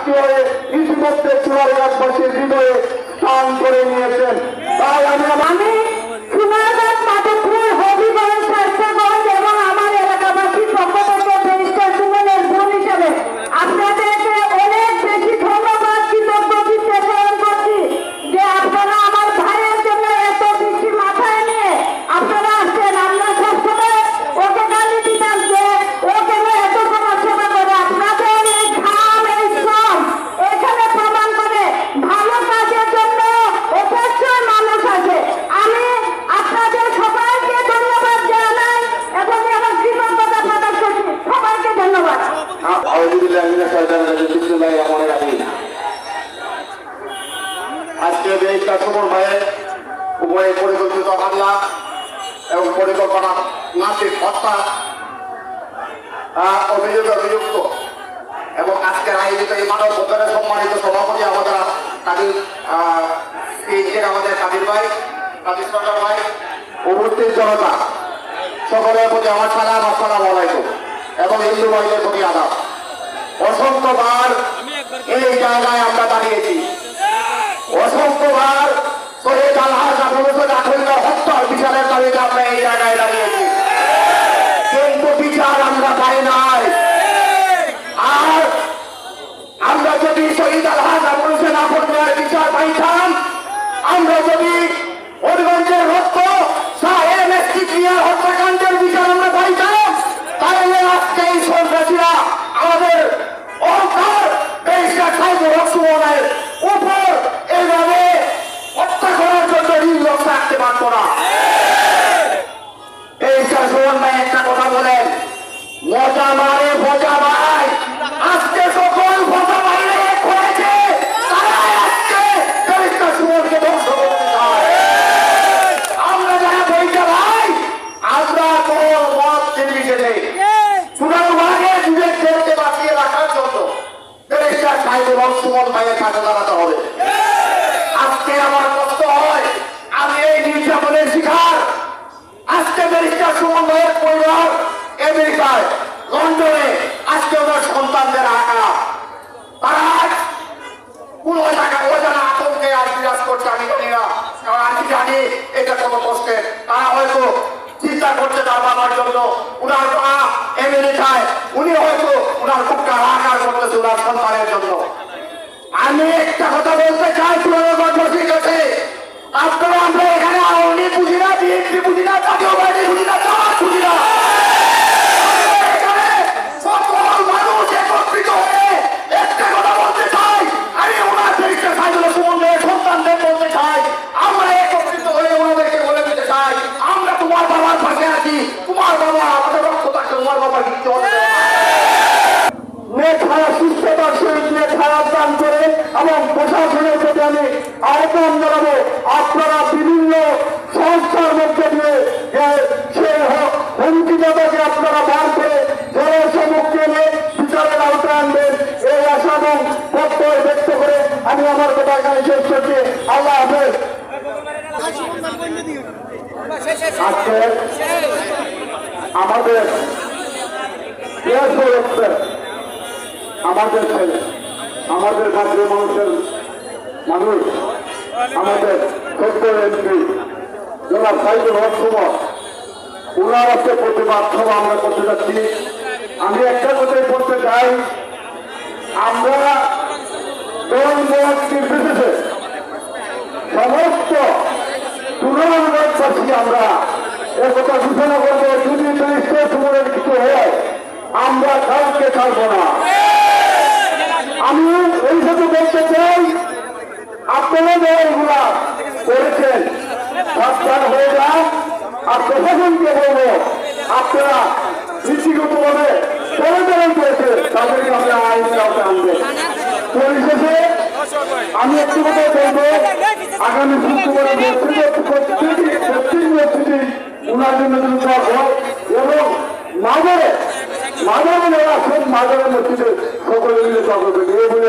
সাক্ষী হয়ে ইতিমধ্যে চুয়ারঘাটবাসীর হৃদয়ে স্থান করে নিয়েছেন। তাই আমি সোনারঘাট, মাধবপুর, হবিগঞ্জ, স্বাস্থ্যগঞ্জ এবং আমার এলাকাবাসীর পক্ষ থেকে ব্যারিস্টার সুমনের বোন হিসাবে আপনাদেরকে অনেক বেশি ধন্যবাদ, কৃতজ্ঞতা প্রেরণ করছি যে আপনারা আমার ভাইয়ের জন্য এত বেশি মাথায় নিয়ে আপনারা আসছেন। আমরা সবসময় ওকে গালি দিতাম যে ও কেন এত সমাজসেবা করে। আপনাদের এই ঘাম, এই শ্রম এখানে প্রমাণ করে ভালো কাজের জন্য অবশ্যই মানুষ আছে। আমি আপনাদের সবাইকে ধন্যবাদ জানাই এবং আমার কৃতজ্ঞতা প্রকাশ করছি। সবাইকে ধন্যবাদ। আজকে ব্যারিস্টার সুমন ভাইয়ের উপরে পরিকল্পিত হামলা এবং পরিকল্পনা নাসিক হত্যা অভিযুক্ত এবং আজকের আয়োজিত এই মানব বন্ধনের সম্মানিত সভাপতি আমাদের কাদির ভাই, কাদির সরকার ভাই, উপস্থিত জনতা সকলের প্রতি আমার সালাম, আসসালামু আলাইকুম এবং হিন্দু ভাইদের প্রতি আদাব। অসংখ্যবার এই জায়গায় আমরা দাঁড়িয়েছি, অসংখ্যবার শহীদ আলহাজ আবুল হোসেন আখন্দার হত্যার বিচারের দাবিতে আমরা এই জায়গায় দাঁড়িয়েছি, কিন্তু বিচার আমরা পাই নাই। আর আমরা যদি শহীদ আলহাজ আবুল হোসেন আখন্দার বিচার পাইতাম, আমরা যদি হবিগঞ্জের রক্ত হত্যাকাণ্ডের বিচার আমরা পাইতাম, তাহলে আজকে এই সন্ত্রাসীরা আমাদের অহংকার ব্যারিস্টার সাইদুর হক সুমনের উপর এইভাবে হত্যা করার জন্য নির্লক্ষ রাখতে পারত না। ব্যারিস্টার সুমন ভাই একটা কথা বলেন, মজা মারে ভজা ভাই। আজকে সকল ভজা মারে করেছে তারা আজকে ব্যারিস্টার সুমনকে ধ্বংস করতে চায়। আমরা যারা বইটা ভাই, আমরা কোন মত নির্বিশেষে সুনামভাগে বিবেক করতে বাঁচিয়ে রাখার জন্য ব্যারিস্টার সাইদুর হক সুমন ভাইয়ের কাছে দাঁড়াতে হবে। আজকে আমার কষ্ট হয়, আমি এই নির্যাতনের শিকার। আজকে ব্যারিস্টার সুমন ভাইয়ের পরিবার আমেরিকায়, লন্ডনে, আজকে ওদের সন্তানদের আঁকা তারা কোন অজানা আতঙ্কে আজ বিরাজ করছে। আমি জানি না, কারণ আমি জানি এটা কত কষ্টের। তারা হয়তো চিন্তা করছে তার বাবার জন্য, উনার মা আমেরিকায়, উনি হয়তো উনার বুকটা হাহাকার করতেছে উনার সন্তানের জন্য। আমি একটা কথা বলতে চাই সুনামগঞ্জবাসীর কাছে, আপনারা আমরা এখানে আওয়ামী বুঝি না, বিএনপি বুঝি না, জাতীয় পার্টি বুঝি না, জামাত বুঝি না, সকল মানুষ একত্রিত হয়ে একটা কথা বলতে চাই। আমি ওনার ব্যারিস্টার সাইদুর সুমন ভাইয়ের সন্তানদের বলতে চাই, আমরা একত্রিত হয়ে ওনাদেরকে বলে দিতে চাই, আমরা তোমার বাবার পাশে আছি, তোমার বাবা আমাদের রক্ত থাকছে, তোমার বাবার কিছু হবে না। মেধারা সুস্থতার সহিত মেধারা দান করে এবং প্রশাসনের প্রতি আমি আহ্বান জানাবো, আপনারা বিভিন্ন সংস্থার মধ্যে দিয়ে সেই হুমকিদাতাকে আপনারা বার করে জনসমুখে এনে বিচারের আওতায় আনবেন, এই আশা এবং প্রত্যয় ব্যক্ত করে আমি আমার কথা এখানে শেষ করছি। আল্লাহ হাফেজ। আজকে আমাদের আমাদের ছেলে, আমাদের জাতীয় মানুষ, আমাদের সত্য এমপি জনাব সাইদুর হক সুমন, ওনার হচ্ছে প্রতিবাদ সভা আমরা করতে যাচ্ছি। আমি একটা কথাই বলতে চাই, আমরা দল মত নির্বিশেষে সমস্ত সুনামগঞ্জবাসী আমরা একথা ঘোষণা করবো, যদি ব্যারিস্টার সুমনের কিছু হয় আমরা কাউকে ছাড়বো না। আমি এই সাথে বলতে চাই, আপনারা যারা এগুলা করেছেন সাবধান হয়ে যান। আর প্রশাসনকে বলবো, আপনারা নীতিগতভাবে সমাধান করেছে তাদেরকে আমরা আইনের আওতায় আনবেন। পরিশেষে আমি একটু কথা বলবো, আগামী শুক্রবার ওনার জন্য এবং মাঝারে যারা সব মাঝারের মসজিদে সকলে মিলে করবেন এই বলে